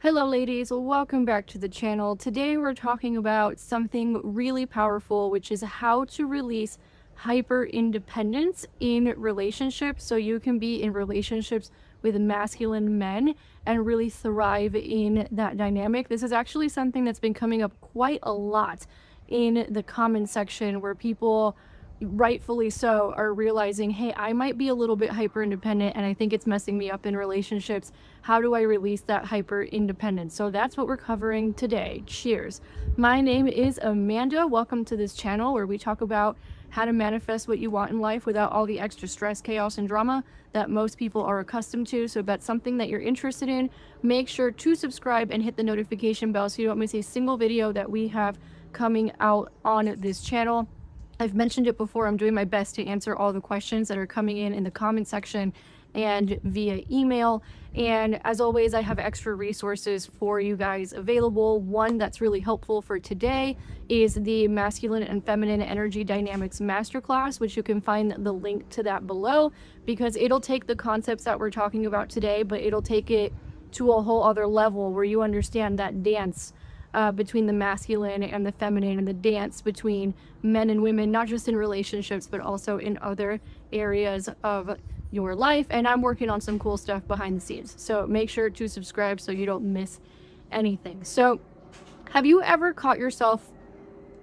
Hello ladies, welcome back to the channel. Today we're talking about something really powerful, which is how to release hyper independence in relationships so you can be in relationships with masculine men and really thrive in that dynamic. This is actually something that's been coming up quite a lot in the comment section where people rightfully so are realizing, hey, I might be a little bit hyper independent and I think it's messing me up in relationships. How do I release that hyper independence? So that's what we're covering today. Cheers. My name is Amanda. Welcome to this channel where we talk about how to manifest what you want in life without all the extra stress, chaos, and drama that most people are accustomed to. So if that's something that you're interested in, make sure to subscribe and hit the notification bell so you don't miss a single video that we have coming out on this channel. I've mentioned it before, I'm doing my best to answer all the questions that are coming in the comment section and via email. And as always, I have extra resources for you guys available. One that's really helpful for today is the Masculine and Feminine Energy Dynamics Masterclass, which you can find the link to that below, because it'll take the concepts that we're talking about today, but it'll take it to a whole other level where you understand that dance between the masculine and the feminine, and the dance between men and women, not just in relationships, but also in other areas of your life. And I'm working on some cool stuff behind the scenes. So make sure to subscribe so you don't miss anything. So have you ever caught yourself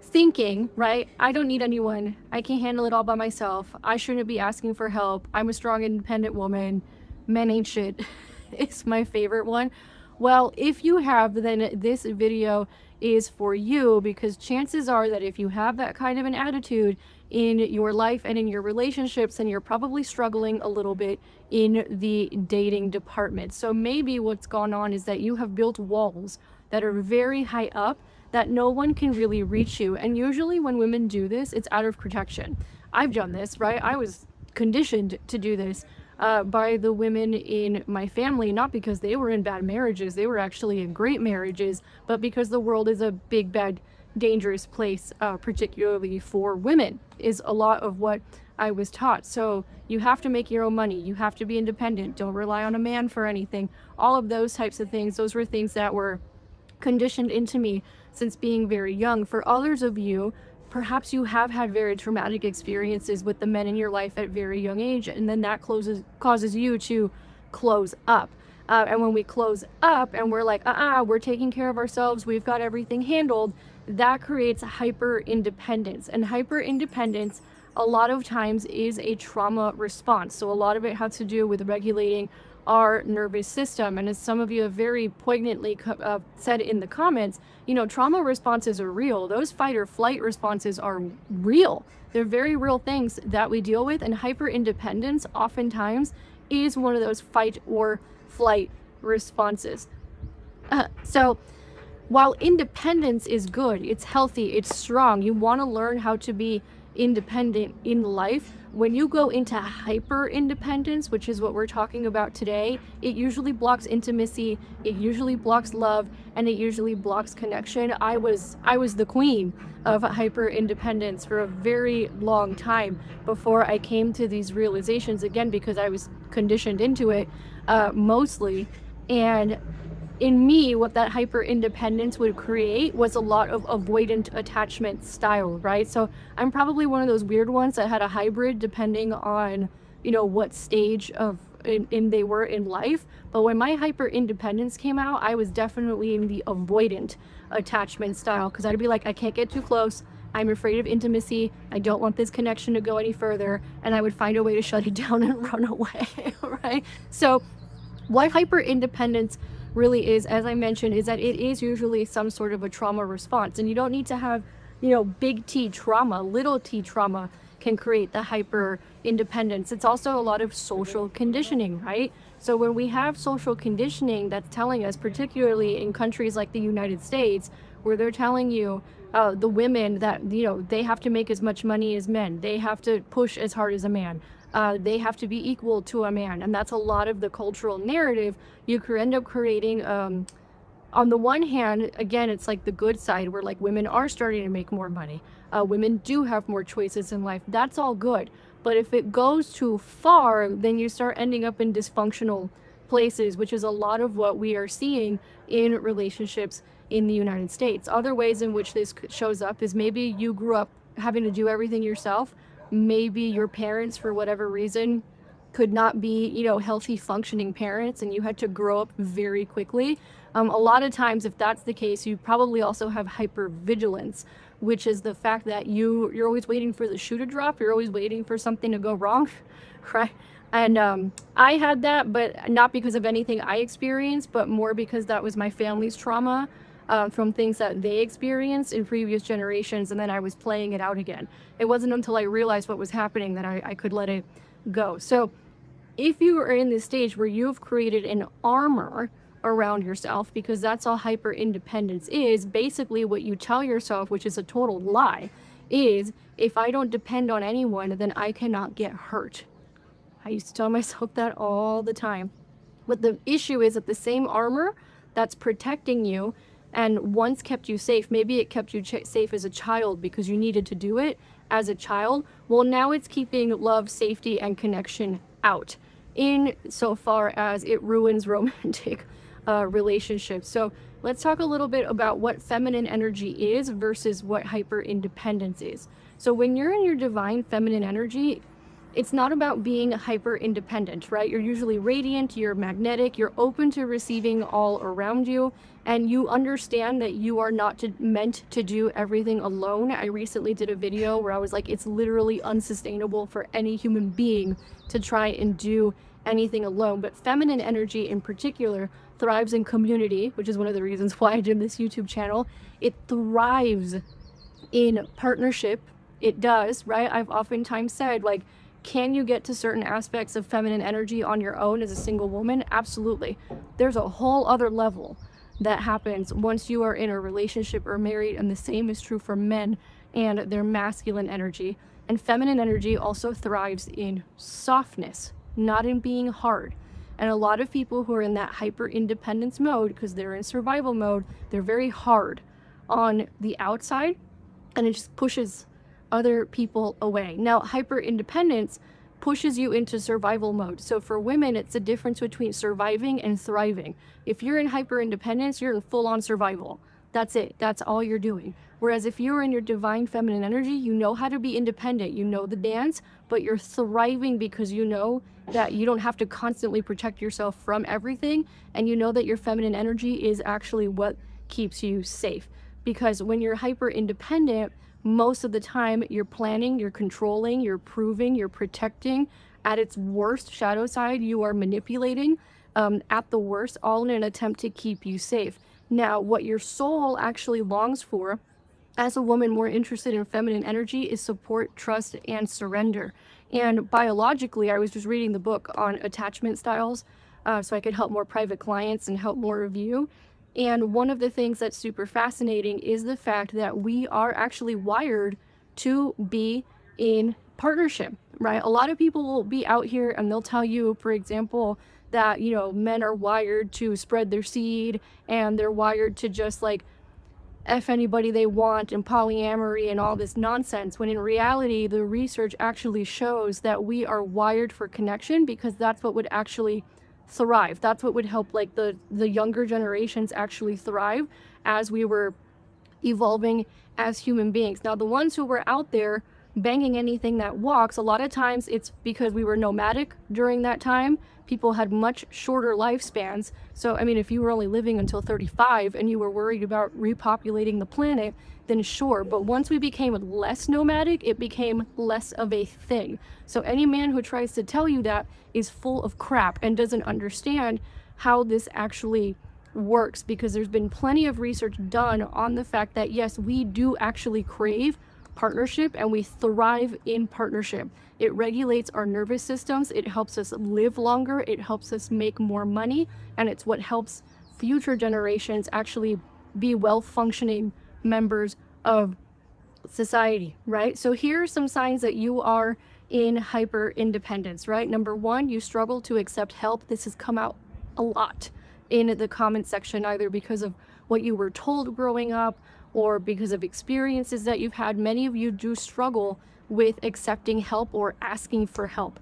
thinking, right, I don't need anyone, I can handle it all by myself, I shouldn't be asking for help, I'm a strong, independent woman, men ain't shit? It's my favorite one. Well, if you have, then this video is for you, because chances are that if you have that kind of an attitude in your life and in your relationships, then you're probably struggling a little bit in the dating department. So maybe what's gone on is that you have built walls that are very high up that no one can really reach you. And usually when women do this, it's out of protection. I've done this, right? I was conditioned to do this by the women in my family, not because they were in bad marriages, they were actually in great marriages, but because the world is a big, bad, dangerous place, particularly for women, is a lot of what I was taught. So you have to make your own money, you have to be independent, don't rely on a man for anything. All of those types of things, those were things that were conditioned into me since being very young. For others of you, perhaps you have had very traumatic experiences with the men in your life at very young age, and then that causes you to close up. And when we close up and we're like, we're taking care of ourselves, we've got everything handled, that creates hyper independence. And hyper independence a lot of times is a trauma response. So a lot of it has to do with regulating our nervous system. And as some of you have very poignantly said in the comments, you know, trauma responses are real. Those fight or flight responses are real. They're very real things that we deal with. And hyper independence oftentimes is one of those fight or flight responses. So while independence is good, it's healthy, it's strong, you want to learn how to be independent in life. When you go into hyper independence, which is what we're talking about today, it usually blocks intimacy, it usually blocks love, and it usually blocks connection. I was the queen of hyper independence for a very long time before I came to these realizations, again because I was conditioned into it mostly. And in me, what that hyper independence would create was a lot of avoidant attachment style, right? So I'm probably one of those weird ones that had a hybrid depending on, you know, what stage of in they were in life. But when my hyper independence came out, I was definitely in the avoidant attachment style, because I'd be like, I can't get too close, I'm afraid of intimacy, I don't want this connection to go any further, and I would find a way to shut it down and run away. Right? So what hyper independence really is, as I mentioned, is that it is usually some sort of a trauma response. And you don't need to have, you know, big T trauma. Little t trauma can create the hyper independence. It's also a lot of social conditioning, right? So when we have social conditioning that's telling us, particularly in countries like the United States, where they're telling you, the women, that, you know, they have to make as much money as men, they have to push as hard as a man, they have to be equal to a man. And that's a lot of the cultural narrative. You could end up creating, on the one hand, again, it's like the good side where like women are starting to make more money. Women do have more choices in life. That's all good. But if it goes too far, then you start ending up in dysfunctional places, which is a lot of what we are seeing in relationships in the United States. Other ways in which this shows up is maybe you grew up having to do everything yourself. Maybe your parents, for whatever reason, could not be, healthy functioning parents, and you had to grow up very quickly. A lot of times, if that's the case, you probably also have hypervigilance, which is the fact that you're always waiting for the shoe to drop. You're always waiting for something to go wrong, right? And I had that, but not because of anything I experienced, but more because that was my family's trauma, from things that they experienced in previous generations, and then I was playing it out again. It wasn't until I realized what was happening that I could let it go. So if you are in this stage where you've created an armor around yourself, because that's all hyper independence is, basically what you tell yourself, which is a total lie, is if I don't depend on anyone, then I cannot get hurt. I used to tell myself that all the time. But the issue is that the same armor that's protecting you and once kept you safe, maybe it kept you safe as a child because you needed to do it as a child. Well, now it's keeping love, safety, and connection out, in so far as it ruins romantic relationships. So let's talk a little bit about what feminine energy is versus what hyper independence is. So when you're in your divine feminine energy, it's not about being hyper independent, right? You're usually radiant, you're magnetic, you're open to receiving all around you, and you understand that you are not meant to do everything alone. I recently did a video where I was like, it's literally unsustainable for any human being to try and do anything alone. But feminine energy in particular thrives in community, which is one of the reasons why I did this YouTube channel. It thrives in partnership. It does, right? I've oftentimes said, like, can you get to certain aspects of feminine energy on your own as a single woman? Absolutely. There's a whole other level that happens once you are in a relationship or married, and the same is true for men and their masculine energy. And feminine energy also thrives in softness, not in being hard. And a lot of people who are in that hyper independence mode, because they're in survival mode, they're very hard on the outside, and it just pushes other people away. Now, hyper independence pushes you into survival mode. So for women, it's the difference between surviving and thriving. If you're in hyper independence, you're in full on survival. That's it. That's all you're doing. Whereas if you're in your divine feminine energy, you know how to be independent. You know the dance, but you're thriving because you know that you don't have to constantly protect yourself from everything. And you know that your feminine energy is actually what keeps you safe. Because when you're hyper independent, most of the time you're planning, you're controlling, you're proving, you're protecting. At its worst shadow side, you are manipulating, at the worst, all in an attempt to keep you safe. Now, what your soul actually longs for as a woman more interested in feminine energy is support, trust, and surrender. And biologically, I was just reading the book on attachment styles, so I could help more private clients and help more of you. And one of the things that's super fascinating is the fact that we are actually wired to be in partnership, right? A lot of people will be out here and they'll tell you, for example, that, men are wired to spread their seed and they're wired to just like F anybody they want and polyamory and all this nonsense, when in reality, the research actually shows that we are wired for connection, because that's what would actually thrive. That's what would help like the younger generations actually thrive as we were evolving as human beings. Now, the ones who were out there banging anything that walks, a lot of times it's because we were nomadic during that time. People had much shorter lifespans. So, I mean, if you were only living until 35 and you were worried about repopulating the planet, then sure. But once we became less nomadic, it became less of a thing. So any man who tries to tell you that is full of crap and doesn't understand how this actually works, because there's been plenty of research done on the fact that yes, we do actually crave partnership and we thrive in partnership. It regulates our nervous systems, it helps us live longer, it helps us make more money, and it's what helps future generations actually be well-functioning members of society, right? So here are some signs that you are in hyper independence, right? Number one, you struggle to accept help. This has come out a lot in the comment section, either because of what you were told growing up or because of experiences that you've had. Many of you do struggle with accepting help or asking for help.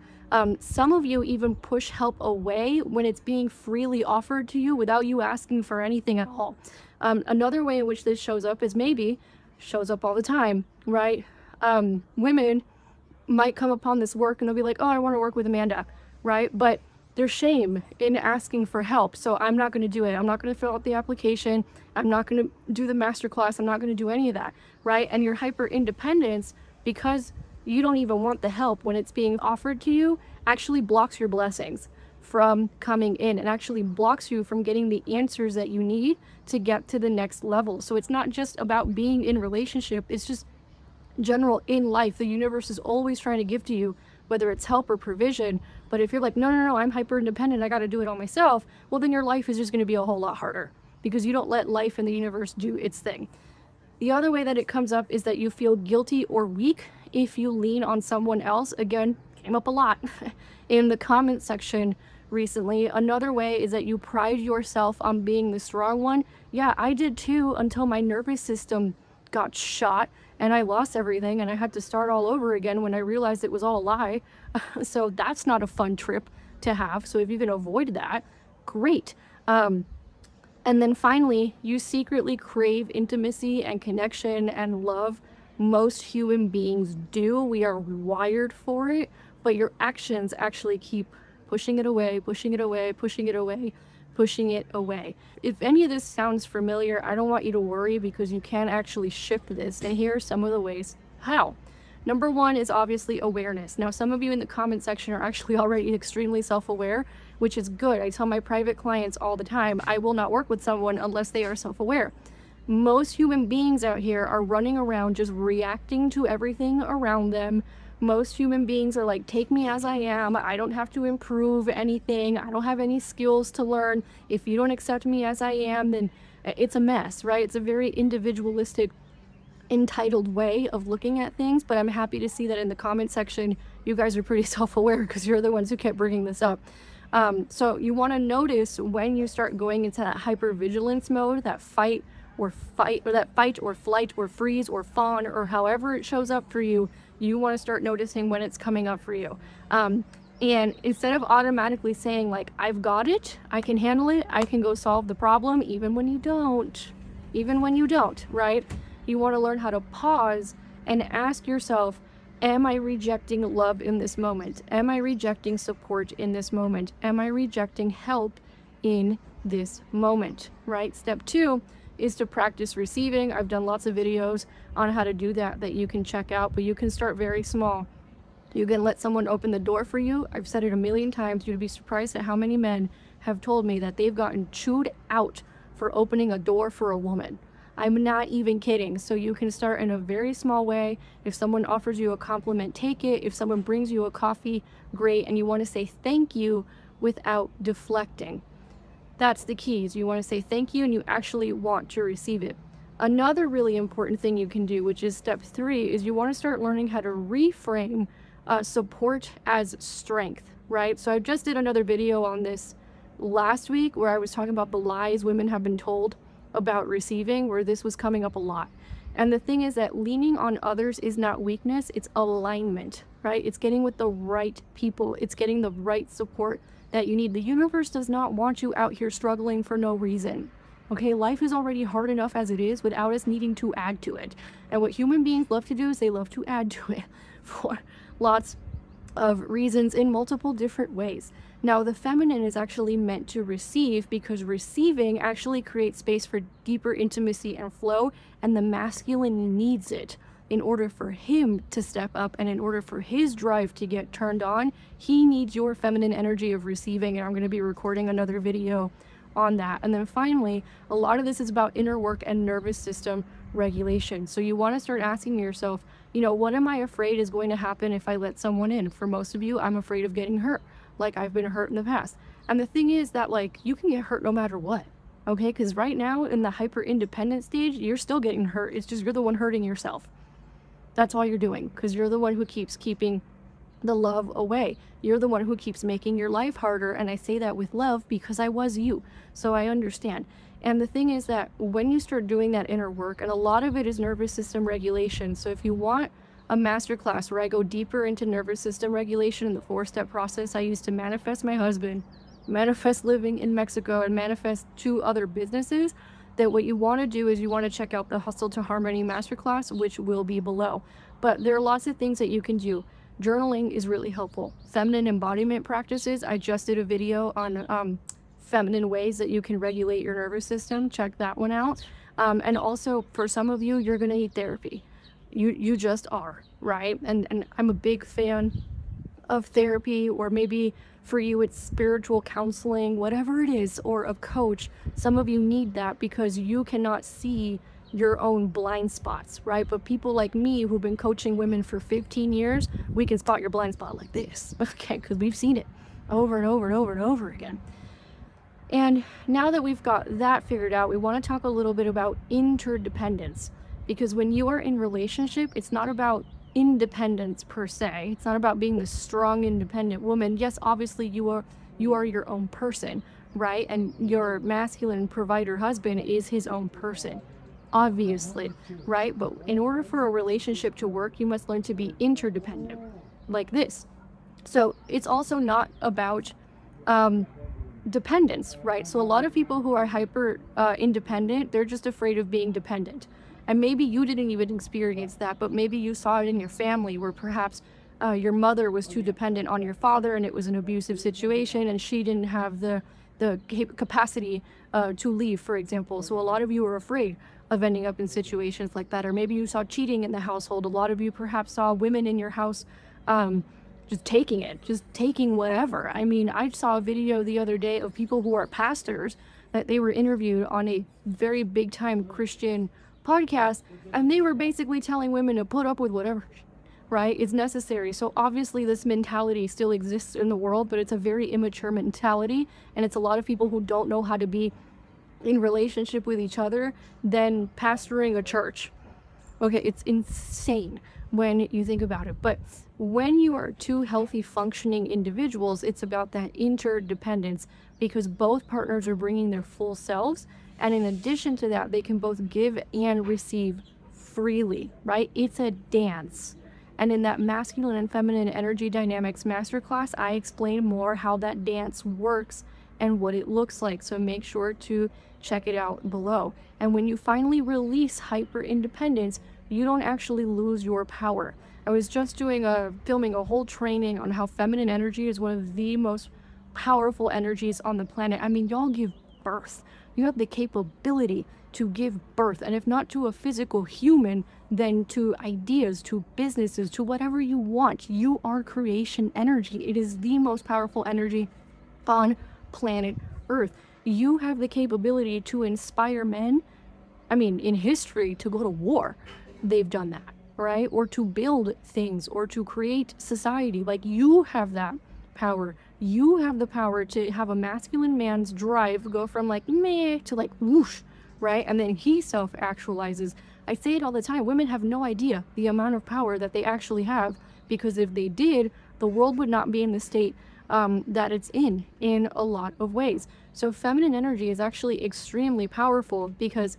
Some of you even push help away when it's being freely offered to you without you asking for anything at all. Another way in which this shows up is maybe shows up all the time, right? Women might come upon this work and they'll be like, oh, I want to work with Amanda, right? But there's shame in asking for help. So I'm not going to do it. I'm not going to fill out the application. I'm not going to do the masterclass. I'm not going to do any of that, right? And your hyper independence, because you don't even want the help when it's being offered to you, actually blocks your blessings from coming in and actually blocks you from getting the answers that you need to get to the next level. So it's not just about being in relationship. It's just general in life. The universe is always trying to give to you, whether it's help or provision. But if you're like, no, I'm hyper independent, I got to do it all myself, well, then your life is just going to be a whole lot harder because you don't let life and the universe do its thing. The other way that it comes up is that you feel guilty or weak if you lean on someone else. Again, came up a lot in the comment section recently. Another way is that you pride yourself on being the strong one. Yeah, I did too, until my nervous system got shot and I lost everything and I had to start all over again when I realized it was all a lie. So that's not a fun trip to have. So if you can avoid that, great. And then finally, you secretly crave intimacy and connection and love. Most human beings do. We are wired for it, but your actions actually keep pushing it away, pushing it away, pushing it away, pushing it away. If any of this sounds familiar, I don't want you to worry because you can actually shift this. And here are some of the ways how. Number one is obviously awareness. Now, some of you in the comment section are actually already extremely self-aware, which is good. I tell my private clients all the time, I will not work with someone unless they are self-aware. Most human beings out here are running around just reacting to everything around them. Most human beings are like, take me as I am. I don't have to improve anything. I don't have any skills to learn. If you don't accept me as I am, then it's a mess, right? It's a very individualistic, entitled way of looking at things. But I'm happy to see that in the comment section, you guys are pretty self-aware because you're the ones who kept bringing this up. So you want to notice when you start going into that hypervigilance mode, that fight or flight or freeze or fawn or however it shows up for you, you want to start noticing when it's coming up for you. And instead of automatically saying like, I've got it, I can handle it, I can go solve the problem, even when you don't, right? You want to learn how to pause and ask yourself, am I rejecting love in this moment? Am I rejecting support in this moment? Am I rejecting help in this moment, right? Step two is to practice receiving. I've done lots of videos on how to do that you can check out, but you can start very small. You can let someone open the door for you. I've said it a million times. You'd be surprised at how many men have told me that they've gotten chewed out for opening a door for a woman. I'm not even kidding. So you can start in a very small way. If someone offers you a compliment, take it. If someone brings you a coffee, great. And you want to say thank you without deflecting. That's the keys. You want to say thank you and you actually want to receive it. Another really important thing you can do, which is step three, is you want to start learning how to reframe support as strength, right? So I just did another video on this last week where I was talking about the lies women have been told about receiving, where this was coming up a lot. And the thing is that leaning on others is not weakness, it's alignment, right? It's getting with the right people. It's getting the right support that you need. The universe does not want you out here struggling for no reason. Okay, life is already hard enough as it is without us needing to add to it. And what human beings love to do is they love to add to it for lots of reasons in multiple different ways. Now, the feminine is actually meant to receive because receiving actually creates space for deeper intimacy and flow, and the masculine needs it in order for him to step up and in order for his drive to get turned on. He needs your feminine energy of receiving, and I'm going to be recording another video on that. And then finally, a lot of this is about inner work and nervous system regulation. So you want to start asking yourself, what am I afraid is going to happen if I let someone in? For most of you, I'm afraid of getting hurt. Like I've been hurt in the past. And the thing is that you can get hurt no matter what. Okay, because right now in the hyper independent stage, you're still getting hurt. It's just you're the one hurting yourself. That's all you're doing, because you're the one who keeps keeping the love away. You're the one who keeps making your life harder. And I say that with love because I was you. So I understand. And the thing is that when you start doing that inner work, and a lot of it is nervous system regulation. So if you want a masterclass where I go deeper into nervous system regulation and the 4-step process I used to manifest my husband, manifest living in Mexico, and manifest 2 other businesses, that what you want to do is you want to check out the Hustle to Harmony masterclass, which will be below. But there are lots of things that you can do. Journaling is really helpful. Feminine embodiment practices. I just did a video on feminine ways that you can regulate your nervous system. Check that one out. And also, for some of you, you're going to need therapy. You just are, right? And I'm a big fan of therapy, or maybe for you it's spiritual counseling, whatever it is, or a coach. Some of you need that because you cannot see your own blind spots, right? But people like me who've been coaching women for 15 years, we can spot your blind spot like this, okay? Because we've seen it over and over and over and over again. And now that we've got that figured out, we want to talk a little bit about interdependence, because when you are in relationship, it's not about independence per se. It's not about being the strong, independent woman. Yes, obviously you are your own person, right? And your masculine provider husband is his own person, obviously, right? But in order for a relationship to work, you must learn to be interdependent, like this. So it's also not about dependence, right? So a lot of people who are hyper independent, they're just afraid of being dependent. And maybe you didn't even experience that, but maybe you saw it in your family where perhaps your mother was too dependent on your father and it was an abusive situation and she didn't have the capacity to leave, for example. So a lot of you are afraid of ending up in situations like that. Or maybe you saw cheating in the household. A lot of you perhaps saw women in your house just taking whatever. I mean, I saw a video the other day of people who are pastors that they were interviewed on a very big time Christian podcast, and they were basically telling women to put up with whatever, right? It's necessary. So obviously this mentality still exists in the world, but it's a very immature mentality, and it's a lot of people who don't know how to be in relationship with each other than pastoring a church. Okay, it's insane when you think about it. But when you are 2 healthy, functioning individuals, it's about that interdependence, because both partners are bringing their full selves. And in addition to that, they can both give and receive freely, right? It's a dance. And in that masculine and feminine energy dynamics masterclass, I explain more how that dance works and what it looks like. So make sure to check it out below. And when you finally release hyper independence, you don't actually lose your power. I was just filming a whole training on how feminine energy is one of the most powerful energies on the planet. I mean, y'all give birth. You have the capability to give birth, and if not to a physical human, then to ideas, to businesses, to whatever you want. You are creation energy. It is the most powerful energy on planet Earth. You have the capability to inspire men, I mean, in history, to go to war. They've done that, right? Or to build things, or to create society. Like, you have that power. You have the power to have a masculine man's drive go from like meh to like whoosh, right? And then he self-actualizes. I say it all the time. Women have no idea the amount of power that they actually have, because if they did, the world would not be in the state that it's in a lot of ways. So feminine energy is actually extremely powerful, because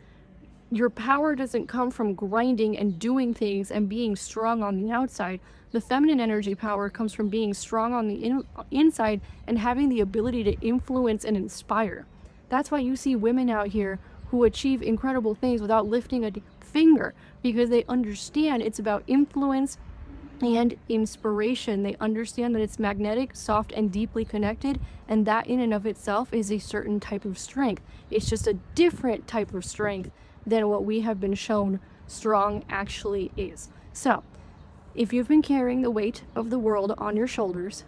your power doesn't come from grinding and doing things and being strong on the outside. The feminine energy power comes from being strong on the inside and having the ability to influence and inspire. That's why you see women out here who achieve incredible things without lifting a finger, because they understand it's about influence and inspiration. They understand that it's magnetic, soft, and deeply connected, and that in and of itself is a certain type of strength. It's just a different type of strength than what we have been shown strong actually is. So, if you've been carrying the weight of the world on your shoulders,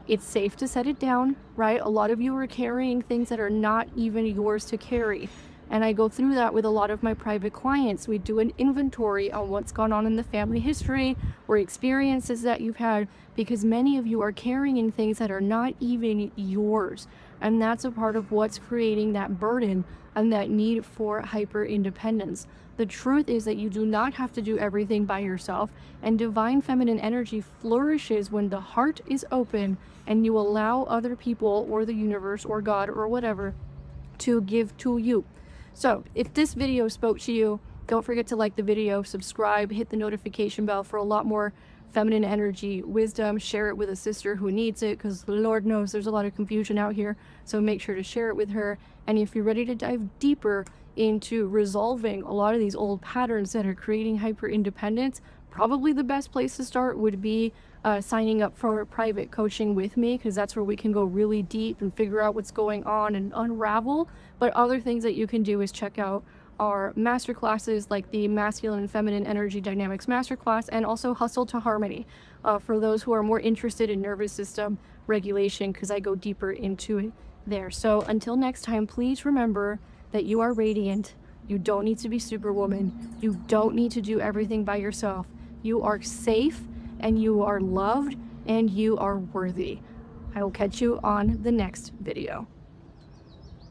it's safe to set it down, right? A lot of you are carrying things that are not even yours to carry. And I go through that with a lot of my private clients. We do an inventory on what's gone on in the family history or experiences that you've had, because many of you are carrying things that are not even yours. And that's a part of what's creating that burden and that need for hyper independence. The truth is that you do not have to do everything by yourself, and divine feminine energy flourishes when the heart is open and you allow other people or the universe or God or whatever to give to you. So if this video spoke to you, Don't forget to like the video, subscribe, hit the notification bell for a lot more feminine energy, wisdom. Share it with a sister who needs it, because Lord knows there's a lot of confusion out here. So make sure to share it with her. And if you're ready to dive deeper into resolving a lot of these old patterns that are creating hyper independence, probably the best place to start would be signing up for private coaching with me, because that's where we can go really deep and figure out what's going on and unravel. But other things that you can do is check out our masterclasses, like the Masculine and Feminine Energy Dynamics Masterclass, and also Hustle to Harmony, for those who are more interested in nervous system regulation, because I go deeper into it there. So until next time, please remember that you are radiant. You don't need to be Superwoman. You don't need to do everything by yourself. You are safe, and you are loved, and you are worthy. I will catch you on the next video.